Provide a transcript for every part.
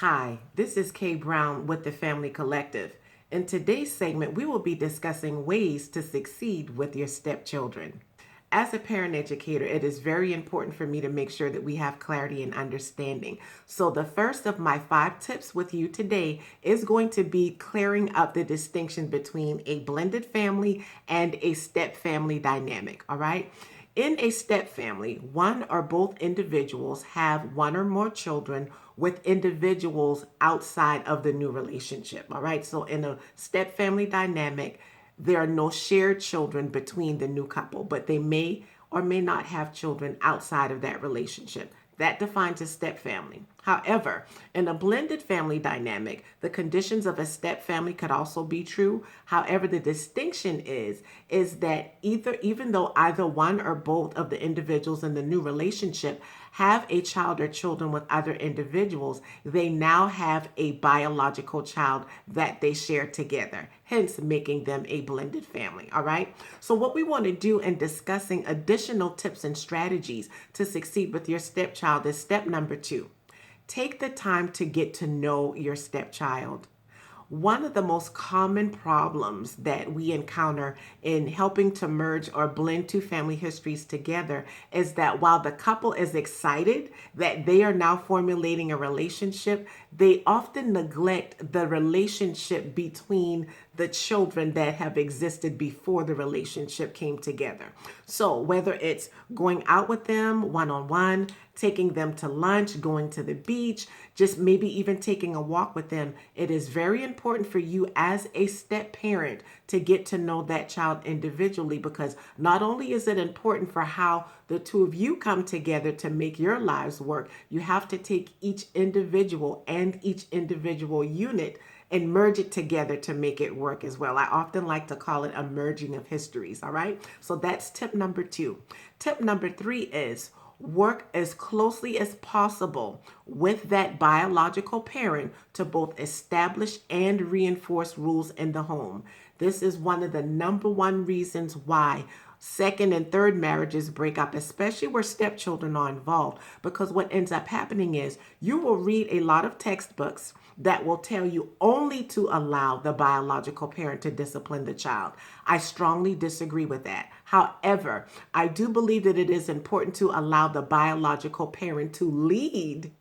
Hi, this is Kay Brown with the Family Collective. In today's segment, we will be discussing ways to succeed with your stepchildren. As a parent educator, it is very important for me to make sure that we have clarity and understanding. So, the first of my 5 tips with you today is going to be clearing up the distinction between a blended family and a step family dynamic. All right. In a step family, one or both individuals have one or more children with individuals outside of the new relationship. All right. So in a step family dynamic, there are no shared children between the new couple, but they may or may not have children outside of that relationship. That defines a step family. However, in a blended family dynamic, the conditions of a step family could also be true. However, the distinction is that even though either one or both of the individuals in the new relationship have a child or children with other individuals, they now have a biological child that they share together, hence making them a blended family. All right. So what we want to do in discussing additional tips and strategies to succeed with your stepchild is step number 2. Take the time to get to know your stepchild. One of the most common problems that we encounter in helping to merge or blend two family histories together is that while the couple is excited that they are now formulating a relationship, they often neglect the relationship between the children that have existed before the relationship came together. So whether it's going out with them one-on-one, taking them to lunch, going to the beach, just maybe even taking a walk with them, it is very important for you as a step parent to get to know that child individually, because not only is it important for how the two of you come together to make your lives work, you have to take each individual and each individual unit and merge it together to make it work as well. I often like to call it a merging of histories. All right. So that's tip number 2. Tip number 3 is work as closely as possible with that biological parent to both establish and reinforce rules in the home. This is one of the number one reasons why second and third marriages break up, especially where stepchildren are involved, because what ends up happening is you will read a lot of textbooks that will tell you only to allow the biological parent to discipline the child. I strongly disagree with that. However, I do believe that it is important to allow the biological parent to lead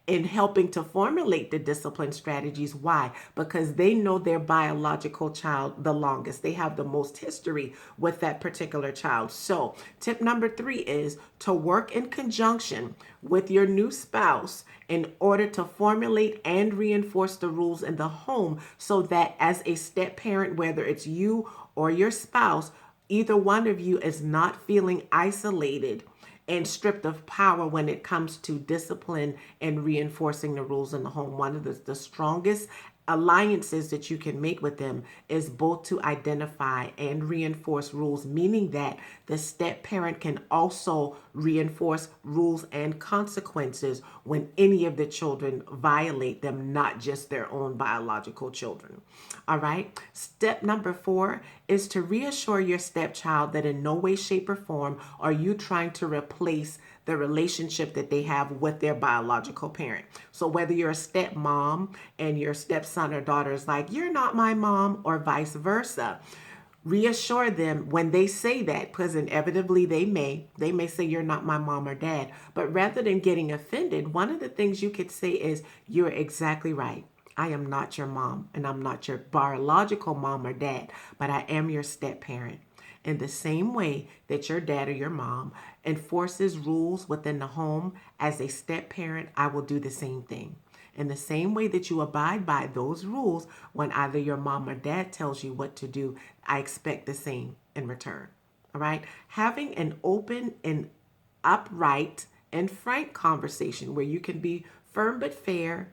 in helping to formulate the discipline strategies. Why? Because they know their biological child the longest. They have the most history with that particular child. So tip number 3 is to work in conjunction with your new spouse in order to formulate and reinforce the rules in the home, so that as a step parent, whether it's you or your spouse, either one of you is not feeling isolated and stripped of power when it comes to discipline and reinforcing the rules in the home. One of the strongest alliances that you can make with them is both to identify and reinforce rules, meaning that the step parent can also reinforce rules and consequences when any of the children violate them, not just their own biological children. All right. Step number 4 is to reassure your stepchild that in no way, shape, or form are you trying to replace the relationship that they have with their biological parent. So whether you're a stepmom and your stepson or daughter is like, you're not my mom, or vice versa, reassure them when they say that, because inevitably they may say you're not my mom or dad. But rather than getting offended, one of the things you could say is, you're exactly right. I am not your mom, and I'm not your biological mom or dad, but I am your step parent. In the same way that your dad or your mom enforces rules within the home, as a step parent, I will do the same thing. In the same way that you abide by those rules when either your mom or dad tells you what to do, I expect the same in return. All right. Having an open and upright and frank conversation where you can be firm but fair,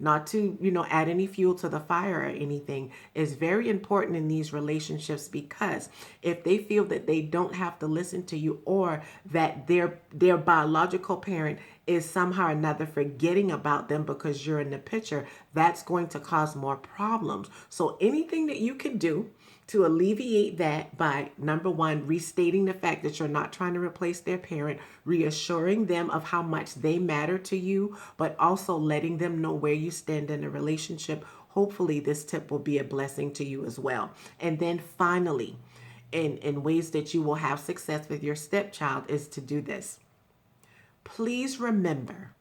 not to, add any fuel to the fire or anything, is very important in these relationships, because if they feel that they don't have to listen to you, or that their biological parent is somehow or another forgetting about them because you're in the picture, that's going to cause more problems. So anything that you can do To alleviate that by, number one, restating the fact that you're not trying to replace their parent, reassuring them of how much they matter to you, but also letting them know where you stand in a relationship. Hopefully this tip will be a blessing to you as well. And then finally, in ways that you will have success with your stepchild is to do this. Please remember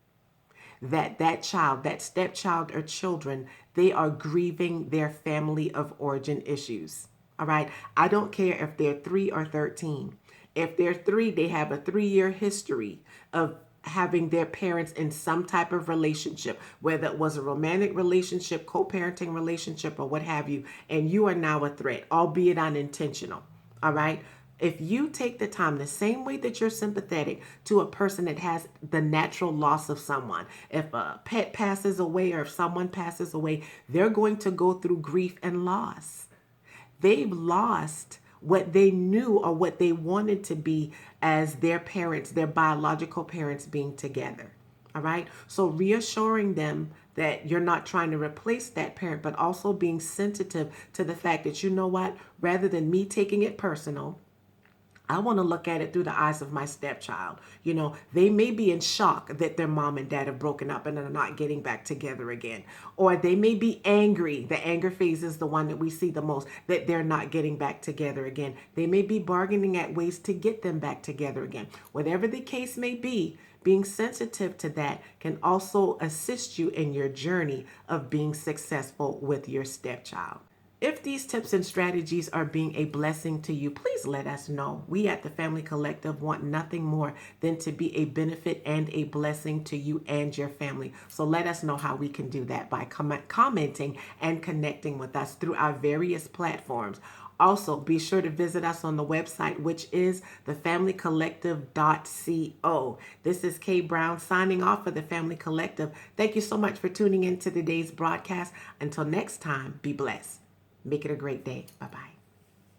that child, that stepchild or children, they are grieving their family of origin issues. All right. I don't care if they're 3 or 13. If they're 3, they have a 3-year history of having their parents in some type of relationship, whether it was a romantic relationship, co-parenting relationship, or what have you, and you are now a threat, albeit unintentional. All right. If you take the time, the same way that you're sympathetic to a person that has the natural loss of someone, if a pet passes away or if someone passes away, they're going to go through grief and loss. They've lost what they knew or what they wanted to be as their parents, their biological parents being together. All right. So reassuring them that you're not trying to replace that parent, but also being sensitive to the fact that, you know what, rather than me taking it personal, I want to look at it through the eyes of my stepchild. You know, they may be in shock that their mom and dad have broken up and are not getting back together again. Or they may be angry. The anger phase is the one that we see the most, that they're not getting back together again. They may be bargaining at ways to get them back together again. Whatever the case may be, being sensitive to that can also assist you in your journey of being successful with your stepchild. If these tips and strategies are being a blessing to you, please let us know. We at the Family Collective want nothing more than to be a benefit and a blessing to you and your family. So let us know how we can do that by commenting and connecting with us through our various platforms. Also, be sure to visit us on the website, which is thefamilycollective.co. This is Kay Brown signing off for the Family Collective. Thank you so much for tuning in to today's broadcast. Until next time, be blessed. Make it a great day. Bye-bye.